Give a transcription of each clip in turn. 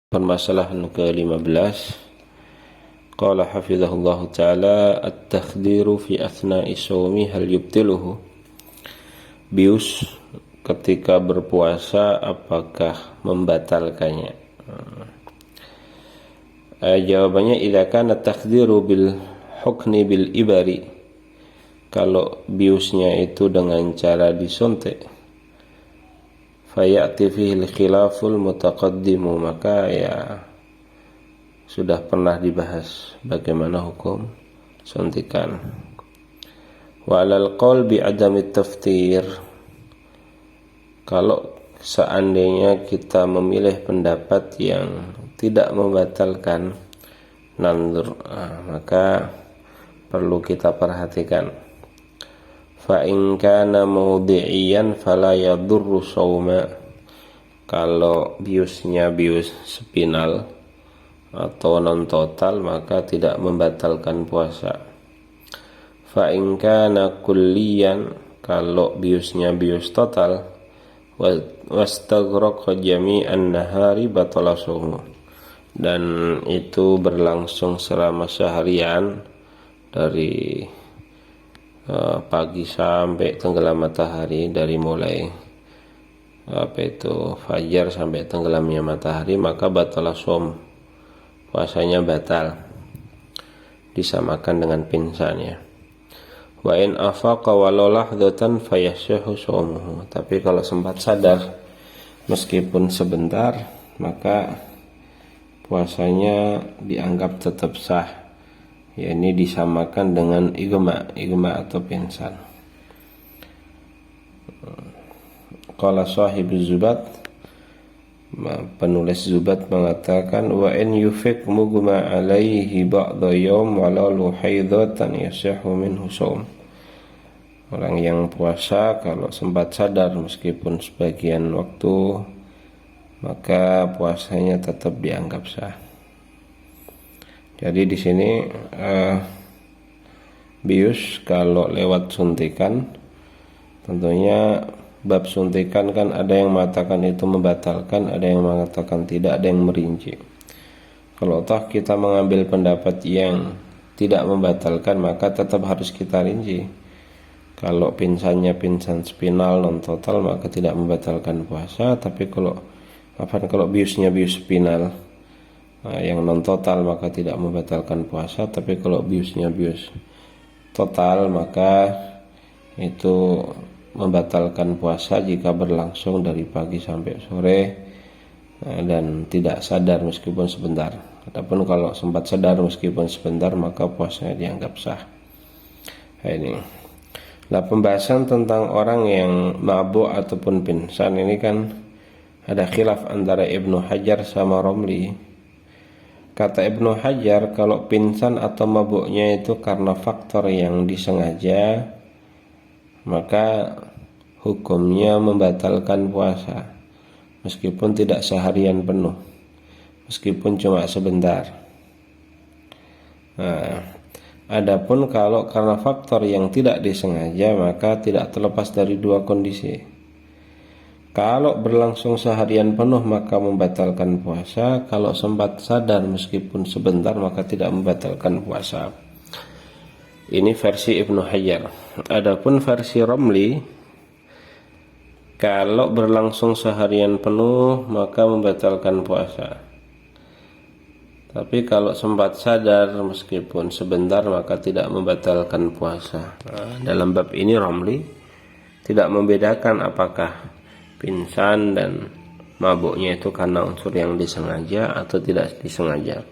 Permasalahan ke-15. Qala hafizahullah ta'ala at-takhdiru fi athna'i shawmi hal yubtiluhu. Bius ketika berpuasa apakah membatalkannya? Jawabannya idza kana at-takhdiru bil hukni bil ibari. Kalau biusnya itu dengan cara disuntik, fayati fihil khilaful mutaqaddimu, maka ya sudah pernah dibahas bagaimana hukum suntikan. Wa alal qaul bi adami taftir, kalau seandainya kita memilih pendapat yang tidak membatalkan nandur, maka perlu kita perhatikan. Fa in kana mawdi'iyan fala yadurru shauma, kalau biusnya bius spinal atau non total maka tidak membatalkan puasa. Fa in kana kulliyan, kalau biusnya bius total, wastaghraqa jami'an nahari batala shaumu, dan itu berlangsung selama seharian dari pagi sampai tenggelam matahari, dari mulai fajar sampai tenggelamnya matahari, maka batala shaum, puasanya batal, disamakan dengan pingsannya. Wa in afaqa walau lahdatan fayasyahu shaumuhu, tapi kalau sempat sadar meskipun sebentar maka puasanya dianggap tetap sah. Ya, ini disamakan dengan igma atau pingsan. Qala sahib Zubat, penulis Zubat mengatakan, wa in yufiq mugma alaihi ba'da yawm walau haidatan yasihu minhu shaum. Orang yang puasa kalau sempat sadar meskipun sebagian waktu, maka puasanya tetap dianggap sah. Jadi di sini bius kalau lewat suntikan, tentunya bab suntikan kan ada yang mengatakan itu membatalkan, ada yang mengatakan tidak, ada yang merinci. Kalau toh kita mengambil pendapat yang tidak membatalkan, maka tetap harus kita rinci. Kalau pingsannya pingsan spinal non total maka tidak membatalkan puasa, tapi kalau biusnya bius spinal yang non total maka tidak membatalkan puasa, tapi kalau biusnya bius total maka itu membatalkan puasa jika berlangsung dari pagi sampai sore dan tidak sadar meskipun sebentar. Adapun kalau sempat sadar meskipun sebentar maka puasanya dianggap sah. Ini. Nah, pembahasan tentang orang yang mabuk ataupun pingsan ini kan ada khilaf antara Ibnu Hajar sama Romli. Kata Ibnu Hajar, kalau pingsan atau mabuknya itu karena faktor yang disengaja, maka hukumnya membatalkan puasa meskipun tidak seharian penuh, meskipun cuma sebentar. Adapun kalau karena faktor yang tidak disengaja, maka tidak terlepas dari dua kondisi. Kalau berlangsung seharian penuh maka membatalkan puasa, kalau sempat sadar meskipun sebentar maka tidak membatalkan puasa. Ini versi Ibnu Hajar. Adapun versi Romli, kalau berlangsung seharian penuh maka membatalkan puasa, tapi kalau sempat sadar meskipun sebentar maka tidak membatalkan puasa. Dalam bab ini Romli tidak membedakan apakah pingsan dan mabuknya itu karena unsur yang disengaja atau tidak disengaja.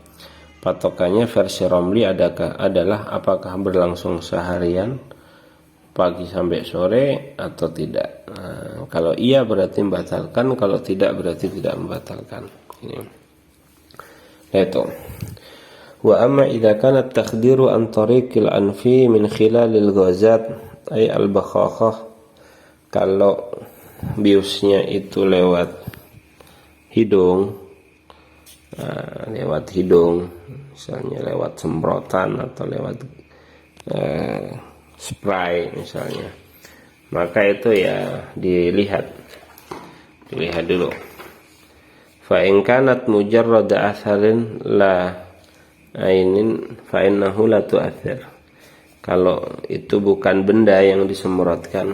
Patokannya versi Romli adalah apakah berlangsung seharian pagi sampai sore atau tidak. Kalau iya berarti membatalkan, kalau tidak berarti tidak membatalkan. Ini. Itu. Wa amma idza kana at-takhdiru an tariqil anfi min khilalil ghazat ay al-bakhakhah, kalau biusnya itu lewat hidung, misalnya lewat semprotan atau lewat spray misalnya, maka itu ya dilihat dulu. Fa in kanat mujarrada atharin la ainin fa innahu la tu'athir. Kalau itu bukan benda yang disemprotkan,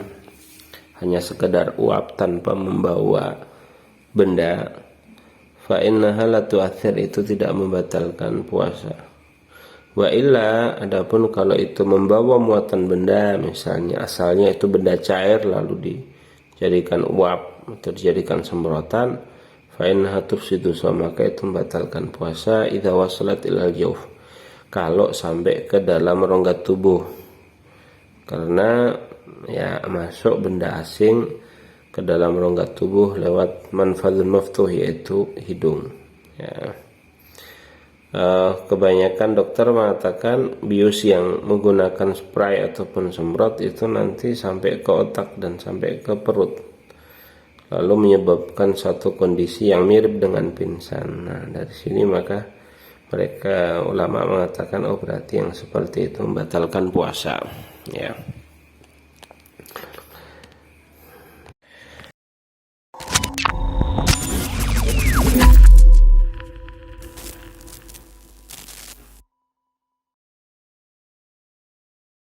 hanya sekedar uap tanpa membawa benda, fa innaha la tu'athir, itu tidak membatalkan puasa. Wa illa, adapun kalau itu membawa muatan benda, misalnya asalnya itu benda cair lalu dijadikan uap atau dijadikan semprotan, fa innaha tufsidu shaum, maka itu membatalkan puasa idza wasalat ilal jawf, kalau sampai ke dalam rongga tubuh, karena ya masuk benda asing ke dalam rongga tubuh lewat manfadul maftuh, yaitu hidung ya. Kebanyakan dokter mengatakan bius yang menggunakan spray ataupun semprot itu nanti sampai ke otak dan sampai ke perut, lalu menyebabkan satu kondisi yang mirip dengan pingsan. Nah, dari sini maka mereka ulama mengatakan, oh berarti yang seperti itu membatalkan puasa ya.